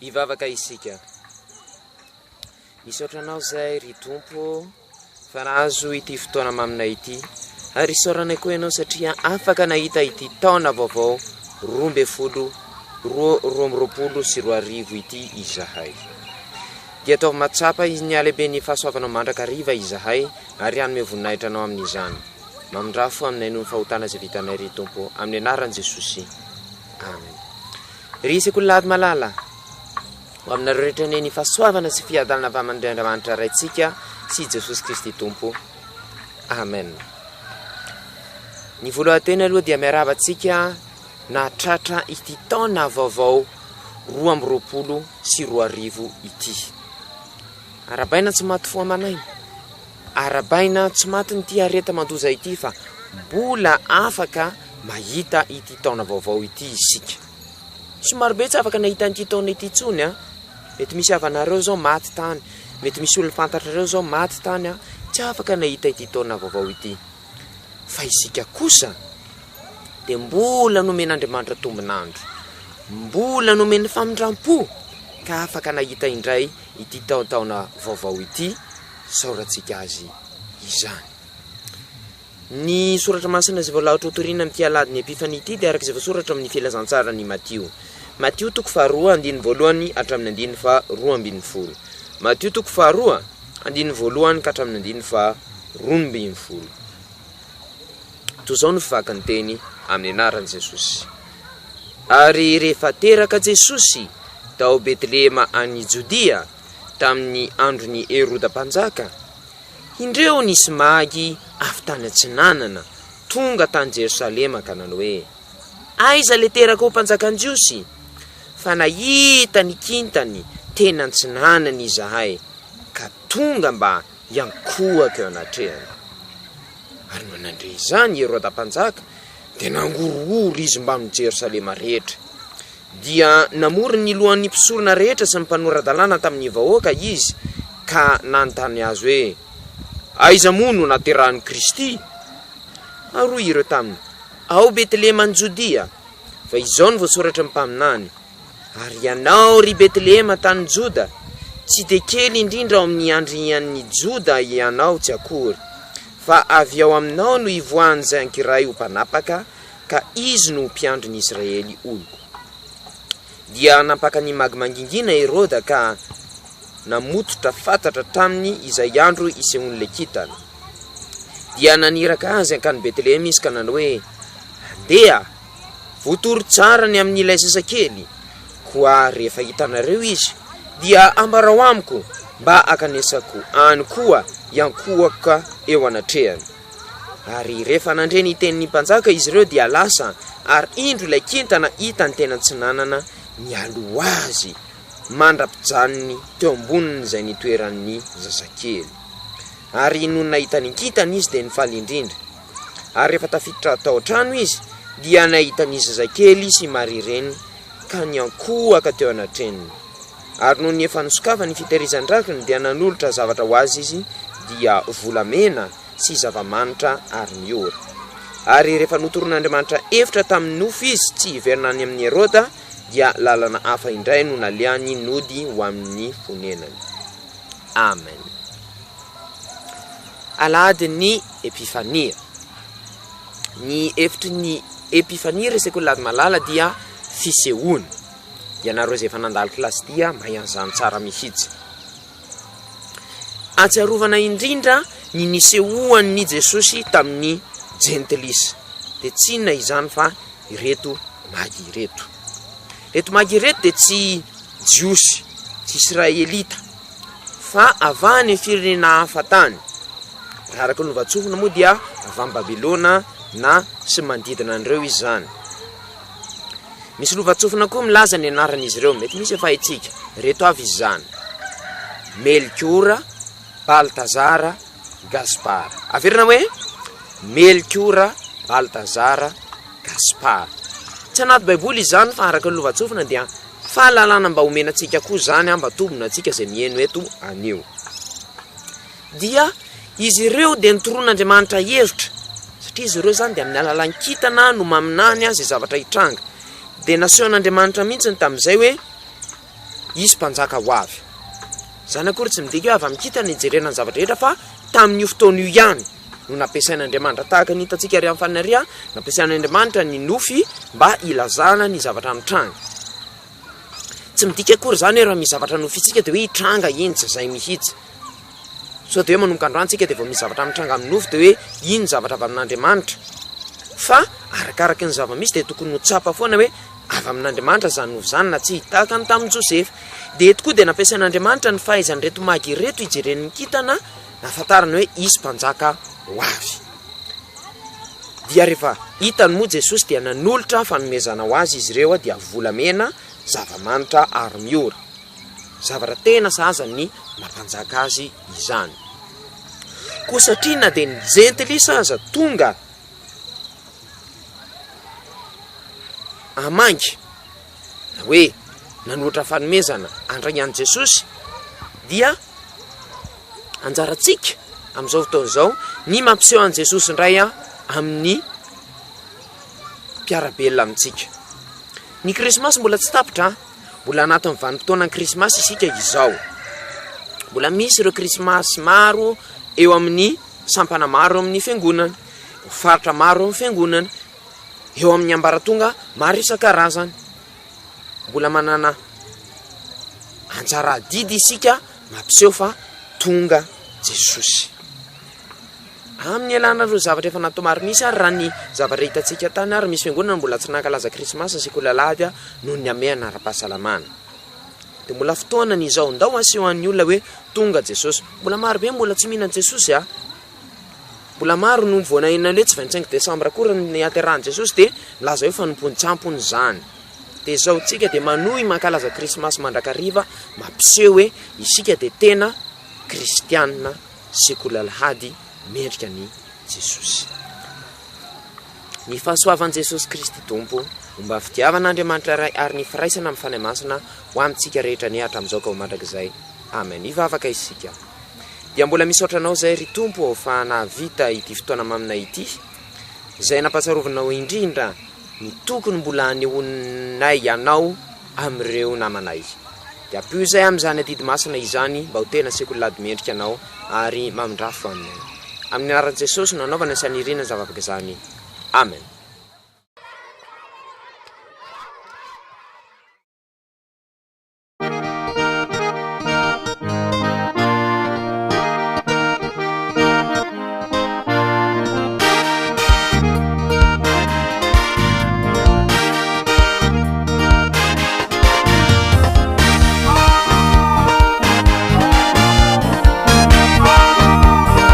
ivavaka isika. Misaotranao zay ry tompo fa nahazo ity fotoana maminay ity, ary isaoranay koa ianao satria afaka nahita ity taona vaovao 12 sy 20 ity izahay. Dia ataovy matsapa ny alehibe ny fahasoavanao mandrakariva izahay, ary hanome voninahitra anao amin'izany. Mamindrafo aminay noho ny fahotana izay vitanay ry tompo, amin'ny anaran'i Jesosy. Amen. Ry sekolilady malala, ho aminareo rehetra ny fahasoavana sy fiadalana avy amin'ny Andriamanitra raintsika sy Jesosy Kristy tompo. Amen. Ny voalohanteny aloha dia miaravantsika nahatratra ity taona vaovao 2020 sy 20 ity. Arabaina tsy maty fo amanay, arabaina tsy maty nyty areta mandoza ity, fa mbola afaka mahita ity taona vaovao ity isika. Somarobe tsy afaka nahita ity taona ity tsony a. Mety misy avanareo zao maty tany, mety misy olona fantatrareo zao maty tany a, tsy afaka nahita ity taona vaovao ity. Fa isika kosa dia mbola nomen'Andriamanitra tombonandro, mbola nomeny famindrampo, ka afaka nahita indray ity taona vaovao ity, saorantsika azy izany. Ny soratra masina izay voalaotra hotoriana amin'ity aladiny Epifania ity dia araka izay voasoratra amin'ny filazantsara ny Matio. Matio 2:2 hatramin'ny 2:12. Matio 2:2 ka hatramin'ny 2:12. Toy izao no fivakany teny amin'ny anaran'i Jesosy. Ary rehefa teraka Jesosy tao Betlehema any Jodia tamin'ny andron'ny Heroda mpanjaka, indreo nisy magy avy tany Antsinanana tonga tany Jerosalema ka nanao hoe: aiza le teraka ho mpanjakan'i Jiosy? Fa nahita ny kintany teny Antsinanana izahay, ka tonga mba hiankohaka eo anatrehany. Ary manandre izany Heroda mpanjaka dia nangorohoro izy mba amin'ny Jerosalema rehetra. Dia namorony ny lohan'ny mpisorona rehetra sy ny mpanoradalàna tamin'ny vahoaka izy, ka nanontany azy hoe: aiza moa no naterahan'i Kristy? Aroy ireo taminy: ao Betlehema ny Jodia, fa izao no voasoratra ny mpaminany: ary ianao ry Betlehema tany Joda, tsy dia kely indrindra ao amin'ny andrian'ny Joda ianao tsy akory, fa avy ao aminao no ivoahany izay ankiray ho mpanapaka, ka izy no mpiandry ny Israely oloko. Dia nampaka ny magy mangingina Heroda ka namototra fantatra taminy izay andro isehon'le kitana. Dia naniraka azy ankany Betlehema izy ka nanao hoe: andeha, votory tsara ny amin'ilay zazakely, koa rehefa hitanareo izy dia ambarao amiko mba akanesako any koa hiankohaka eo anatrehany. Ary rehefa nandre ny tenin'ny mpanjaka izy ireo dia lasa, ary indro ilay kintana hitany teny Antsinanana mialo azy mandrapijanony teo amboniny izay nitoeran'ny zazakely. Ary noho nahita ny kintana izy dia nifaly indrindra. Ary rehefa tafiditra tao trano izy dia nahita ny zazakely sy Maria reny, ka niankohaka teo anatreniny. Ary noho ny efa nisokafany ny fitehirizany rakiny dia nanolotra zavatra ho azy izy, dia volamena sy zava-manitra ary miora. Ary rehefa notoron'Andriamanitra efitra tamin'ny nofo izy tsy hiverina any amin'ny Heroda, dia lalana hafa indray no naliany nody ho amin'ny fonenany. Amen. Aladiny Epifania. Ny efitry ny Epifania ry sekolilady malala dia fisehoana. Ianareo izay efa nandalo kilasy dia mahay an'izany tsara mihitsy. Atsiarovana indrindra ny nisehoan'ny Jesosy tamin'ny jentilisa. Dia tsy inona izany fa ireto magy ireto. Reto magy ireto dia tsy Jiosy, tsy Israelita, fa avany amin'ny firenena hafa tany. Raha araka ny novatsofina moa dia avy amin'ny Babilôna na sy manodidina an'ireo izy zany. Misy lovatsofina koa milaza ny anaran'izy ireo, mety misy efa haitsika. Reto avy izy zany: Melchiora, Baltazara, Gaspara. Averina hoe Melchiora, Baltazara, Gaspara. Tsy anaty baiboly izany, fa araka ny lovatsofina dia fahalalana mba homenantsika koa zany, mba tombona antsika izay mihaino eto anio. Dia izy ireo dia nitoron'Andriamanitra hevitra, satria izy ireo zany dia amin'ny alalan'ny kitana no maminany azy zavatra hitranga. Dia nasehon'Andriamanitra mihitsy tamin'izay hoe isy mpanjaka ho avy. Zany akory tsy midika hoe avy amikitana ijerena ny zavatra rehetra fa tamin'io fotoana io ihany no nampiasain'Andriamanitra tahaka ny hitantsika ary amin'ny fanaria nampiasain'Andriamanitra ny nofy mba ilazana ny zavatra mitranga. Tsy midika akory zany raha misy zavatra nofitsika dia hoe hitranga iny tsy zay mihitsy. So dia hoe manomboka androantsika dia vao misy zavatra mitranga amin'ny nofy dia hoe iny zavatra avy amin'Andriamanitra. Fa arakaraka ny zava-misy dia tokony ho tsapa foana hoe avy amin'Andriamanitra zany nofy zany na tsy tahaka ny tamin'i Josefa. Dia eto koa dia nampiasain'Andriamanitra ny fahaizany reto magy reto ijeren'ny kitana nahafantarana hoe isy mpanjaka ho avy. Dia rehefa hitany moa Jesosy dia nanolotra fanomezana ho azy izy ireo dia volamena, zava-manitra ary miora. Zavatra tena sahaza ny mampanjaka azy izany. Koa satria na dia ny jentily sahaza tonga amangy na hoe nanolotra fanomezana andray an'i Jesosy dia anjarantsika amin'izao fotoana izao ny mampiseho an'i Jesosy indray amin'ny mpiarabelona amintsika. Ny krismasy mbola tsy tapitra, mbola anatin'ny vanim-potoanan'ny krismasy isika izao. Mbola misy ireo krismasy maro eo amin'ny sampana maro amin'ny fiangonana, faritra maro amin'ny fiangonana, eo amin'ny ambaratonga maro isan-karazany. Mbola manana anjara didy isika mampiseho fa tonga Jesosy. Amin'ny alana ireo zavatra efa natao maro misy ary raha ny zavatra hitantsika tany ary misy fiangonana mbola tsy nankalaza krismasy sy kolalady noho ny amehana ara-pahasalamana. Dia mbola fotoana ny izao ndao aseho an'ny olona hoe tonga Jesosy. Mbola maro be mbola tsy mihinan Jesosy Mbola maro no voanaina hoe tsy 25 Desambra koa ny aterahan Jesosy dia laza hoe fanompony tsampony zany. Dia izao tsika dia manohy mankalaza krismasy mandrakariva mampiseho hoe isika dia tena kristianina sy kolalahady mendrika ny Jesosy. Ny fahasoavan'i Jesosy Kristy Tompo, mba fitiavan'Andriamanitra iray ary ny firaisana amin'ny fanahy masina ho amintsika rehetra ny hatra amin'izao ka ho mandrakizay. Amen. Ivavaka isika. Dia mbola misaotranao zay ry Tompo fa nahavita ity fotoana maminay ity, izay nampahatsarovanao indrindra ny tokony mbola anehonay ianao amin'ireo namanay. Dia ampio izay amin'izany adidy masina izany mba ho tena sekololady mendrika anao ary mamindrafo aminay. Amin'ny anaran'i Jesosy no anaovana sy anirina zavavaka izany. Amen.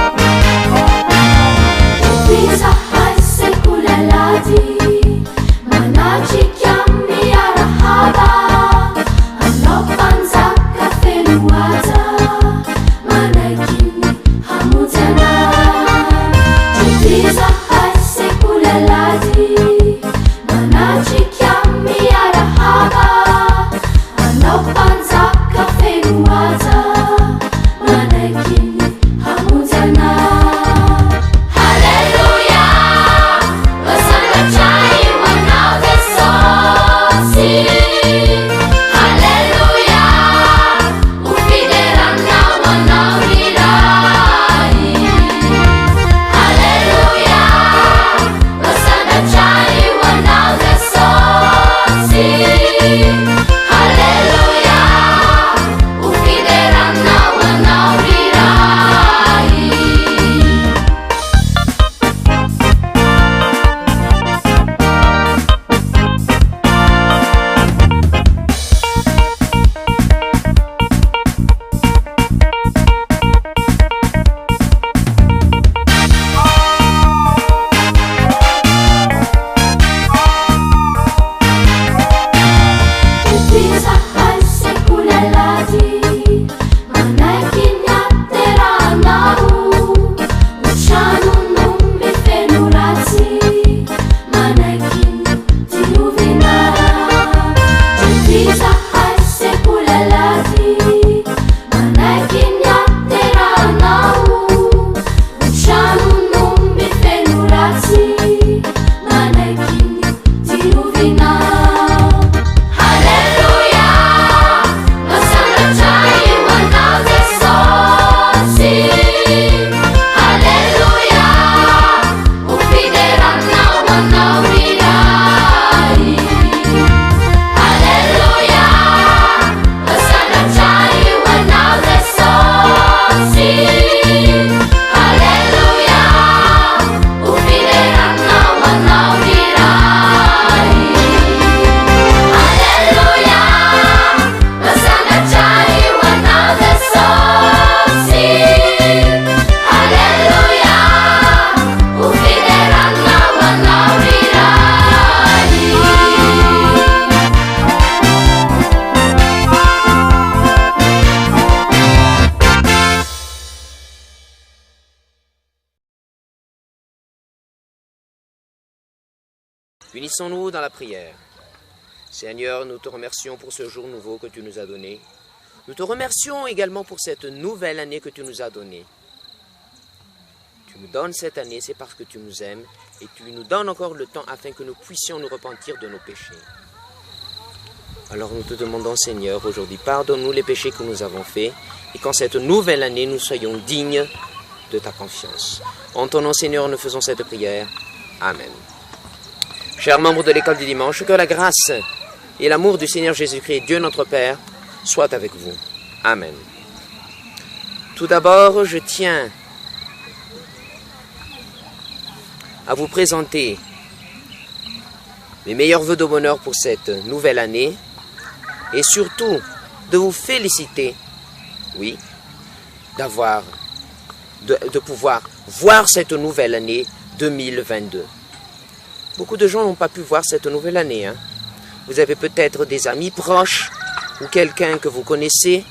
Hallelujah, Unissons-nous dans la prière. Seigneur, nous te remercions pour ce jour nouveau que tu nous as donné. Nous te remercions également pour cette nouvelle année que tu nous as donnée. Tu nous donnes cette année, c'est parce que tu nous aimes et tu nous donnes encore le temps afin que nous puissions nous repentir de nos péchés. Alors nous te demandons, Seigneur, aujourd'hui, pardonne-nous les péchés que nous avons faits et qu'en cette nouvelle année, nous soyons dignes de ta confiance. En ton nom, Seigneur, nous faisons cette prière. Amen. Chers membres de l'école du dimanche, que la grâce et l'amour du Seigneur Jésus-Christ, Dieu notre Père, soient avec vous. Amen. Tout d'abord, je tiens à vous présenter mes meilleurs vœux de bonheur pour cette nouvelle année et surtout de vous féliciter, oui, de pouvoir voir cette nouvelle année 2022. Beaucoup de gens n'ont pas pu voir cette nouvelle année. Vous avez peut-être des amis proches ou quelqu'un que vous connaissez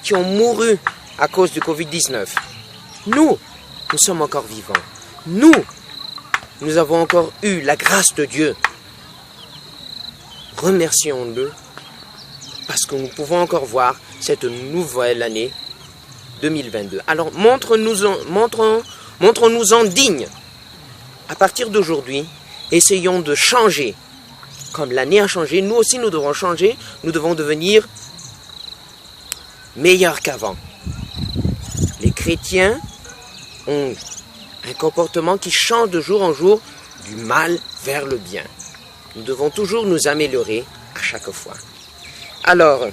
qui ont mouru à cause du Covid-19. Nous sommes encore vivants. Nous avons encore eu la grâce de Dieu. Remercions-le parce que nous pouvons encore voir cette nouvelle année 2022. Alors montrons-nous-en dignes. À partir d'aujourd'hui, essayons de changer. Comme l'année a changé, nous aussi nous devons changer. Nous devons devenir meilleurs qu'avant. Les chrétiens ont un comportement qui change de jour en jour du mal vers le bien. Nous devons toujours nous améliorer à chaque fois. Alors,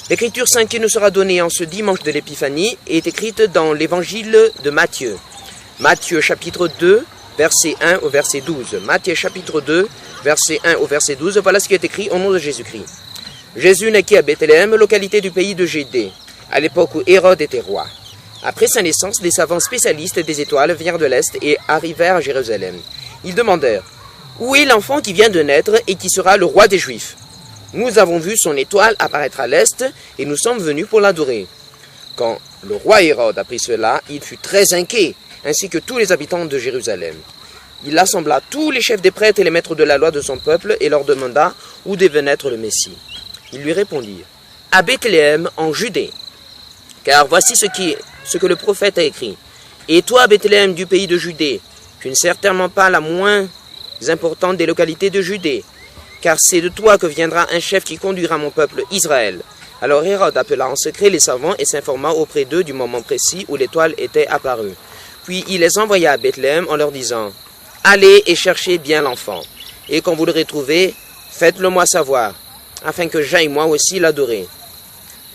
l'écriture sainte qui nous sera donnée en ce dimanche de l'Épiphanie est écrite dans l'évangile de Matthieu. Matthieu chapitre 2, verset 1 au verset 12. Matthieu chapitre 2, verset 1 au verset 12. Voilà ce qui est écrit au nom de Jésus-Christ. Jésus naquit à Bethléem, localité du pays de Judée, à l'époque où Hérode était roi. Après sa naissance, des savants spécialistes des étoiles vinrent de l'Est et arrivèrent à Jérusalem. Ils demandèrent « Où est l'enfant qui vient de naître et qui sera le roi des Juifs ? Nous avons vu son étoile apparaître à l'Est et nous sommes venus pour l'adorer. » Quand le roi Hérode apprit cela, il fut très inquiet, ainsi que tous les habitants de Jérusalem. Il assembla tous les chefs des prêtres et les maîtres de la loi de son peuple et leur demanda où devait naître le Messie. Ils lui répondirent « À Bethléem, en Judée. Car voici ce que le prophète a écrit. Et toi, Bethléem du pays de Judée, tu n'es certainement pas la moins importante des localités de Judée, car c'est de toi que viendra un chef qui conduira mon peuple Israël. » Alors Hérode appela en secret les savants et s'informa auprès d'eux du moment précis où l'étoile était apparue. Puis il les envoya à Bethléem en leur disant « Allez et cherchez bien l'enfant, et quand vous le retrouvez, faites-le-moi savoir, afin que j'aille moi aussi l'adorer. »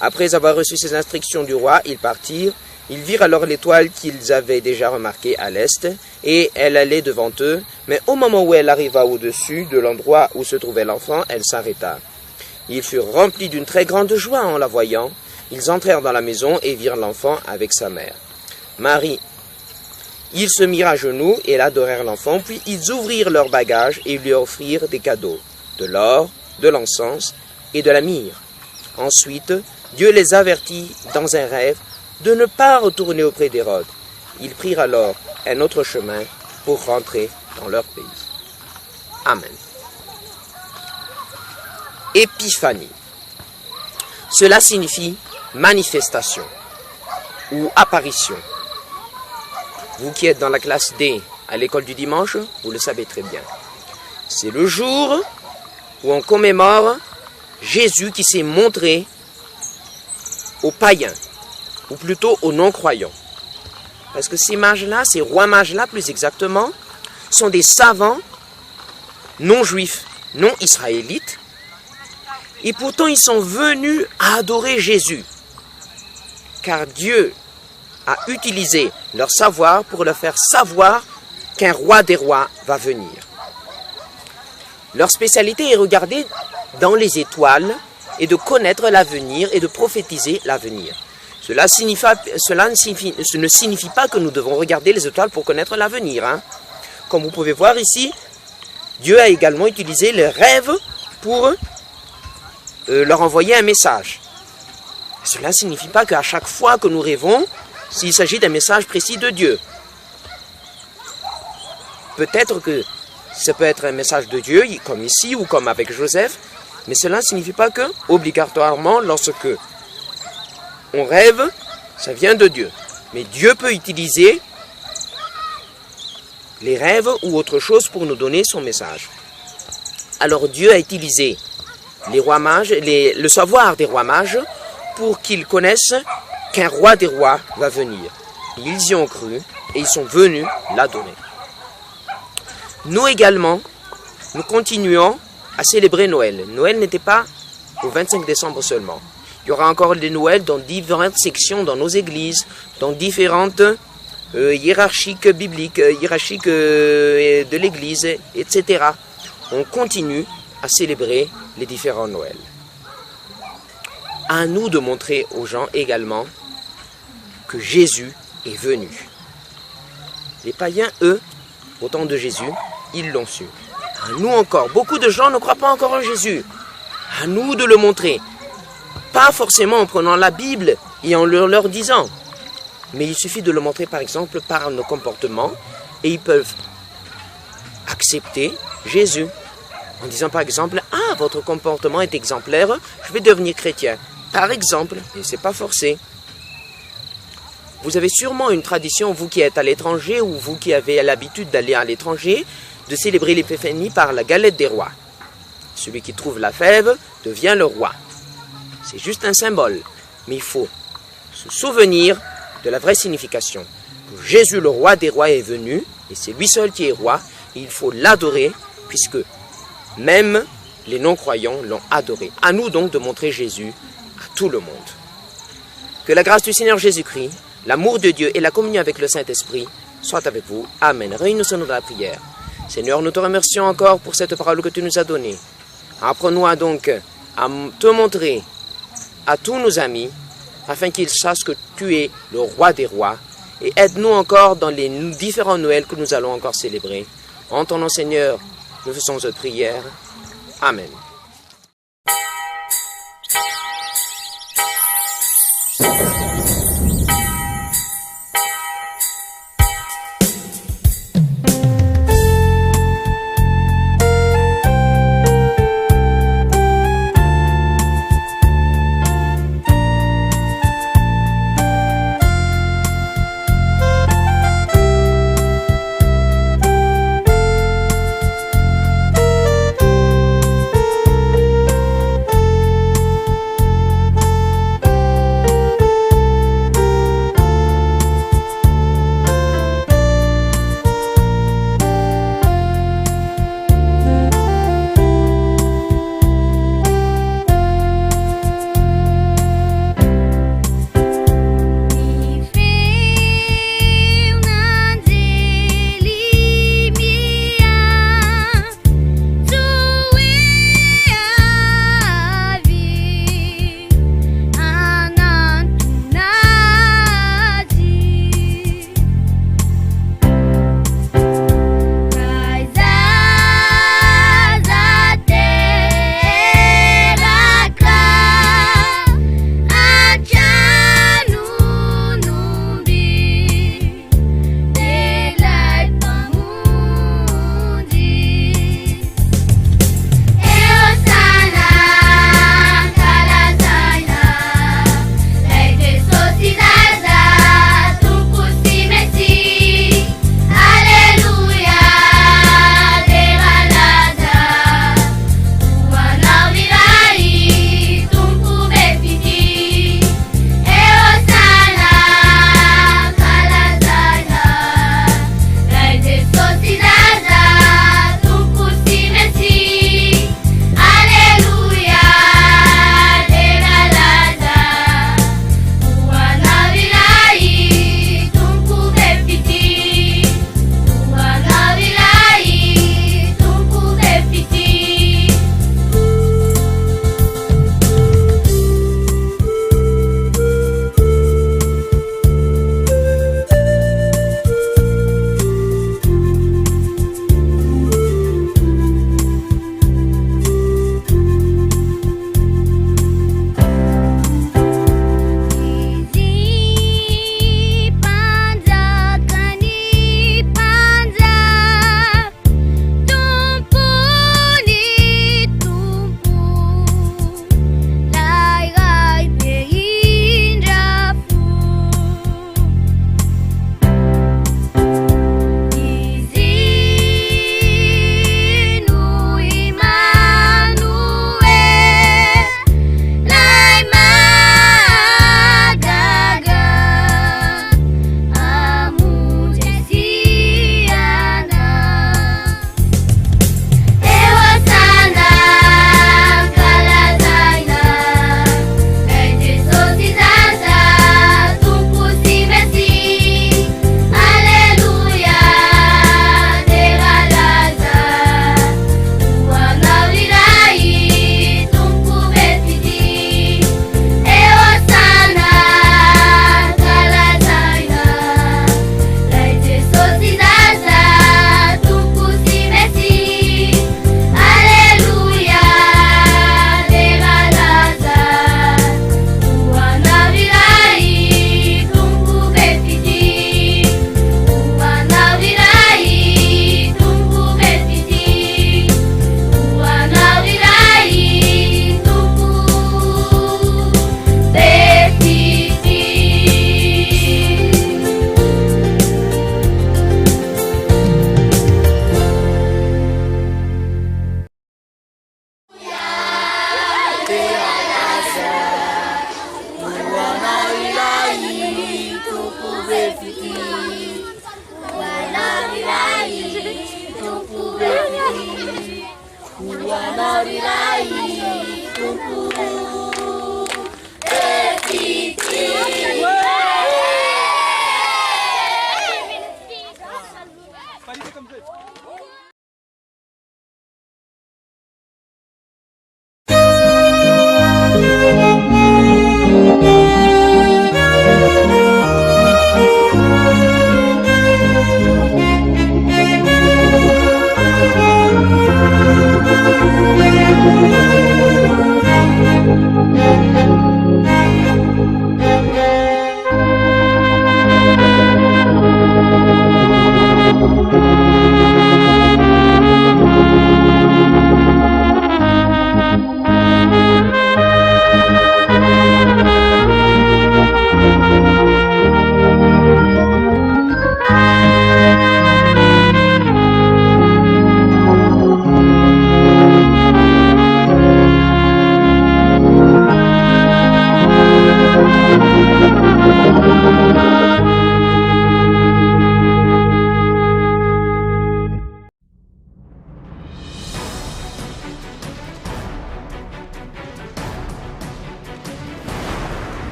Après avoir reçu ces instructions du roi, ils partirent. Ils virent alors l'étoile qu'ils avaient déjà remarquée à l'est, et elle allait devant eux, mais au moment où elle arriva au-dessus de l'endroit où se trouvait l'enfant, elle s'arrêta. Ils furent remplis d'une très grande joie en la voyant. Ils entrèrent dans la maison et virent l'enfant avec sa mère. Marie. Ils se mirent à genoux et adorèrent l'enfant, puis ils ouvrirent leurs bagages et lui offrirent des cadeaux, de l'or, de l'encens et de la myrrhe. Ensuite, Dieu les avertit dans un rêve de ne pas retourner auprès d'Hérode. Ils prirent alors un autre chemin pour rentrer dans leur pays. Amen. Épiphanie. Cela signifie manifestation ou apparition. Vous qui êtes dans la classe D à l'école du dimanche, vous le savez très bien. C'est le jour où on commémore Jésus qui s'est montré aux païens, ou plutôt aux non-croyants. Parce que ces mages-là, ces rois mages-là plus exactement, sont des savants non-juifs, non-israélites, et pourtant ils sont venus à adorer Jésus. Car Dieu a utilisé leur savoir pour leur faire savoir qu'un roi des rois va venir. Leur spécialité est regarder dans les étoiles et de connaître l'avenir et de prophétiser l'avenir. Cela ne signifie pas que nous devons regarder les étoiles pour connaître l'avenir. Comme vous pouvez voir ici, Dieu a également utilisé les rêves pour leur envoyer un message. Cela ne signifie pas qu'à chaque fois que nous rêvons, s'il s'agit d'un message précis de Dieu. Peut-être que Ça peut être un message de Dieu, comme ici ou comme avec Joseph, mais cela ne signifie pas que, obligatoirement, lorsque on rêve, ça vient de Dieu. Mais Dieu peut utiliser les rêves ou autre chose pour nous donner son message. Alors Dieu a utilisé les rois mages, le savoir des rois mages pour qu'ils connaissent qu'un roi des rois va venir. Ils y ont cru et ils sont venus l'adorer. Nous également, nous continuons à célébrer Noël. Noël n'était pas au 25 décembre seulement. Il y aura encore des Noëls dans différentes sections dans nos églises, dans différentes hiérarchiques bibliques, hiérarchiques de l'église, etc. On continue à célébrer les différents Noëls. À nous de montrer aux gens également que Jésus est venu. Les païens, eux, au temps de Jésus, ils l'ont su. À nous encore, beaucoup de gens ne croient pas encore en Jésus. À nous de le montrer. Pas forcément en prenant la Bible et en leur disant. Mais il suffit de le montrer par exemple par nos comportements et ils peuvent accepter Jésus. En disant par exemple, « Ah, votre comportement est exemplaire, je vais devenir chrétien. » Par exemple, et ce n'est pas forcé. Vous avez sûrement une tradition, vous qui êtes à l'étranger ou vous qui avez l'habitude d'aller à l'étranger, de célébrer l'épiphanie par la galette des rois. Celui qui trouve la fève devient le roi. C'est juste un symbole, mais il faut se souvenir de la vraie signification. Que Jésus, le roi des rois, est venu, et c'est lui seul qui est roi, et il faut l'adorer, puisque même les non-croyants l'ont adoré. À nous donc de montrer Jésus à tout le monde. Que la grâce du Seigneur Jésus-Christ, l'amour de Dieu et la communion avec le Saint-Esprit soient avec vous. Amen. Réunissons-nous dans la prière. Seigneur, nous te remercions encore pour cette parole que tu nous as donnée. Apprends-nous donc à te montrer à tous nos amis, afin qu'ils sachent que tu es le roi des rois, et aide-nous encore dans les différents Noëls que nous allons encore célébrer. En ton nom, Seigneur, nous faisons cette prière. Amen.